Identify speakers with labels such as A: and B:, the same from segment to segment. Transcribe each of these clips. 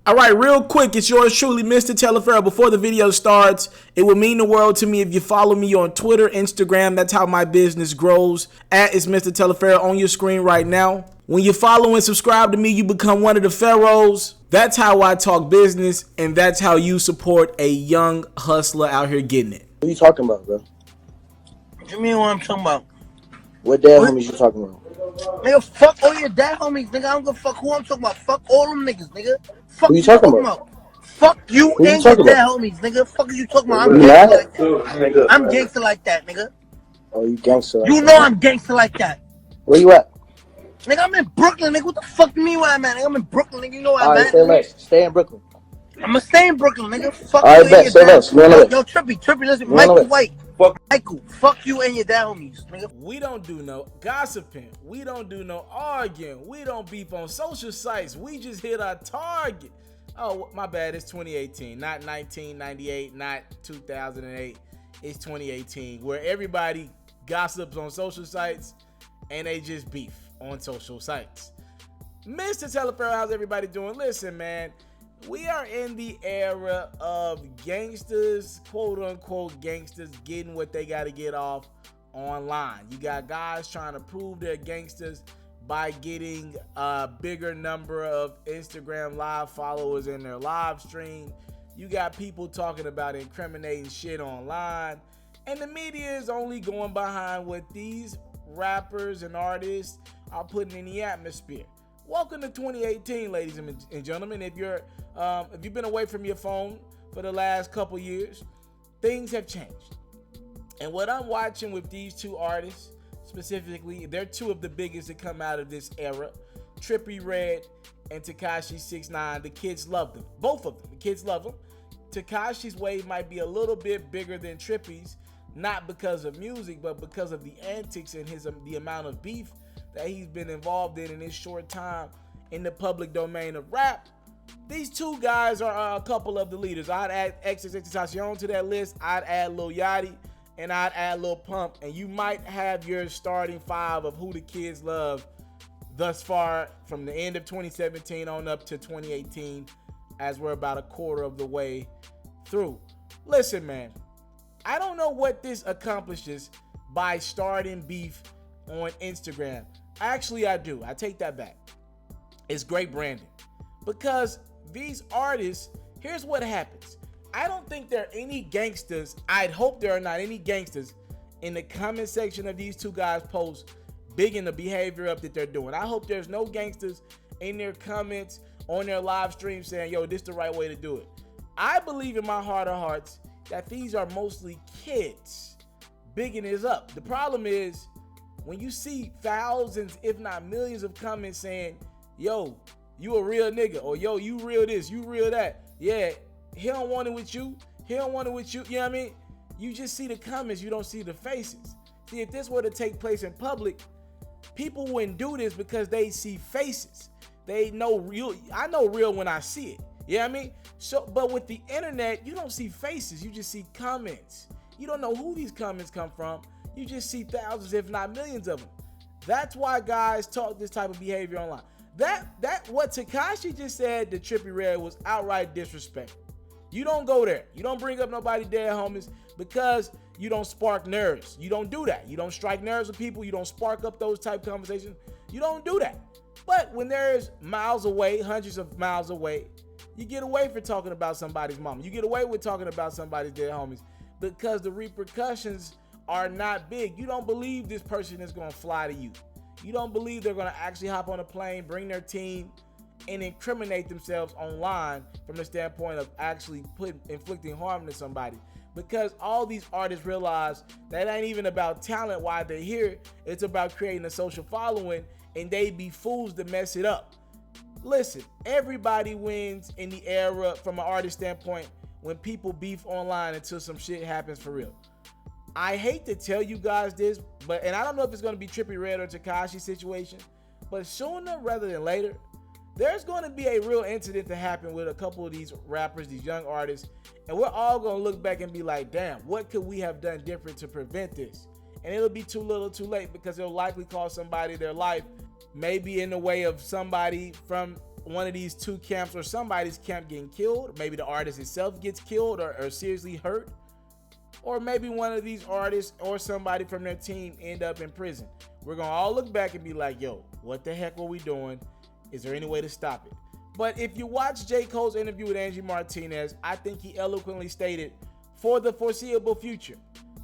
A: All right, real quick, it's yours truly, Mr. Taliaferro. Before the video starts, it would mean the world to me if you follow me on Twitter, Instagram. That's how my business grows. At is Mr. Taliaferro on your screen right now. When you follow and subscribe to me, you become one of the pharaohs. That's how I talk business, and that's how you support a young hustler out here getting it.
B: What are you talking about, bro?
C: What you mean what I'm talking about?
B: What dad homies you talking about?
C: Nigga, fuck all your dad homies, nigga. I don't give a fuck who I'm talking about. Fuck all them niggas, nigga. Fuck
B: Who you talking about?
C: Fuck you
B: Who you
C: and your
B: talking
C: dad
B: about?
C: homies, nigga. Fuck you talking about.
B: You mad?
C: I'm gangster like that, nigga.
B: Oh, you gangster like
C: You
B: that.
C: know I'm gangster like that.
B: Where you at?
C: Nigga, I'm in Brooklyn, nigga. What the fuck you mean where I'm at? Nigga, I'm in Brooklyn, nigga. You know where I'm
B: Alright,
C: at.
B: say less. Stay in Brooklyn.
C: I'ma stay in Brooklyn, nigga. Fuck
B: Alright,
C: you
B: bet.
C: and your
B: Say
C: dad.
B: less. We on the way.
C: Yo, Trippie, listen.
B: We on the
C: Michael
B: way.
C: White. Fuck Michael. Fuck you and your dad homies, nigga.
A: We don't do no gossiping. We don't do no arguing. We don't beef on social sites. We just hit our target. Oh, my bad. It's 2018, not 1998, not 2008. It's 2018, where everybody gossips on social sites and they just beef on social sites. Mr. Taliaferro, how's everybody doing? Listen, man, we are in the era of gangsters, quote unquote gangsters, getting what they got to get off online. You got guys trying to prove they're gangsters by getting a bigger number of Instagram live followers in their live stream. You got people talking about incriminating shit online, and the media is only going behind what these rappers and artists are putting in the atmosphere. Welcome to 2018, ladies and gentlemen. If you've been away from your phone for the last couple years, things have changed. And what I'm watching with these two artists, specifically, they're two of the biggest that come out of this era. Trippie and Tekashi 6ix9ine. The kids love them. Both of them. The kids love them. Tekashi's wave might be a little bit bigger than Trippie's, not because of music, but because of the antics and the amount of beef that he's been involved in his short time in the public domain of rap. These two guys are a couple of the leaders. I'd add XXXTentacion to that list. I'd add Lil Yachty, and I'd add Lil Pump, and you might have your starting five of who the kids love thus far from the end of 2017 on up to 2018, as we're about a quarter of the way through. Listen, man, I don't know what this accomplishes by starting beef on Instagram. Actually, I do. I take that back. It's great branding. Because these artists, here's what happens. I don't think there are any gangsters. I'd hope there are not any gangsters in the comment section of these two guys' posts bigging the behavior up that they're doing. I hope there's no gangsters in their comments on their live stream saying, yo, this is the right way to do it. I believe in my heart of hearts that these are mostly kids bigging this up. The problem is when you see thousands, if not millions of comments saying, yo, you a real nigga, or yo, you real this, you real that. Yeah, he don't want it with you. He don't want it with you. You know what I mean? You just see the comments, you don't see the faces. See, if this were to take place in public, people wouldn't do this because they see faces. They know real. I know real when I see it. You know what I mean? So, but with the internet, you don't see faces. You just see comments. You don't know who these comments come from. You just see thousands, if not millions of them. That's why guys talk this type of behavior online. That what Tekashi just said to Trippie was outright disrespectful. You don't go there. You don't bring up nobody dead homies because you don't spark nerves. You don't do that. You don't strike nerves with people. You don't spark up those type of conversations. You don't do that. But when there's miles away, hundreds of miles away, you get away for talking about somebody's mom. You get away with talking about somebody's dead homies because the repercussions are not big. You don't believe this person is going to fly to you. You don't believe they're going to actually hop on a plane, bring their team, and incriminate themselves online from the standpoint of actually inflicting harm to somebody. Because all these artists realize that ain't even about talent while they're here. It's about creating a social following, and they be fools to mess it up. Listen, everybody wins in the era from an artist standpoint when people beef online until some shit happens for real. I hate to tell you guys this, and I don't know if it's going to be Trippie or Tekashi situation, but sooner rather than later, there's going to be a real incident to happen with a couple of these rappers, these young artists, and we're all going to look back and be like, damn, what could we have done different to prevent this? And it'll be too little too late because it'll likely cost somebody their life, maybe in the way of somebody from one of these two camps or somebody's camp getting killed. Maybe the artist itself gets killed or seriously hurt. Or maybe one of these artists or somebody from their team end up in prison. We're going to all look back and be like, yo, what the heck were we doing? Is there any way to stop it? But if you watch J. Cole's interview with Angie Martinez, I think he eloquently stated, for the foreseeable future,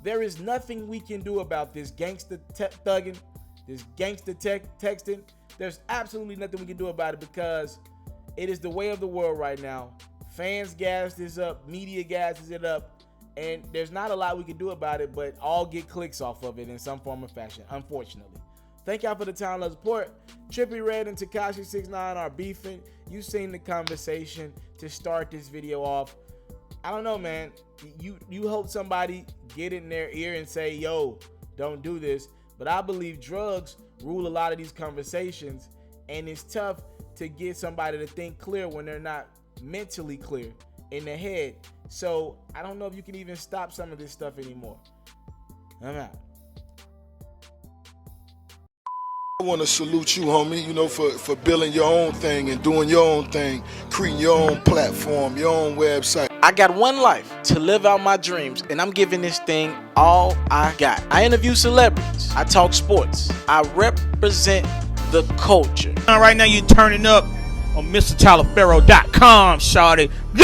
A: there is nothing we can do about this gangster thugging, this gangster texting. There's absolutely nothing we can do about it because it is the way of the world right now. Fans gas this up, media gasses it up, and there's not a lot we can do about it, but all get clicks off of it in some form or fashion, unfortunately. Thank y'all for the time, love, support. Trippie Red and Tekashi 6ix9ine are beefing. You seen the conversation to start this video off. I don't know, man. You hope somebody get in their ear and say, yo, don't do this. But I believe drugs rule a lot of these conversations, and it's tough to get somebody to think clear when they're not mentally clear in their head. So I don't know if you can even stop some of this stuff anymore. I'm out.
D: I want to salute you, homie, you know, for building your own thing and doing your own thing, creating your own platform, your own website.
A: I got one life to live out my dreams, and I'm giving this thing all I got. I interview celebrities. I talk sports. I represent the culture.
E: Right now, you're turning up on MrTaliaferro.com, shawty. Yeah!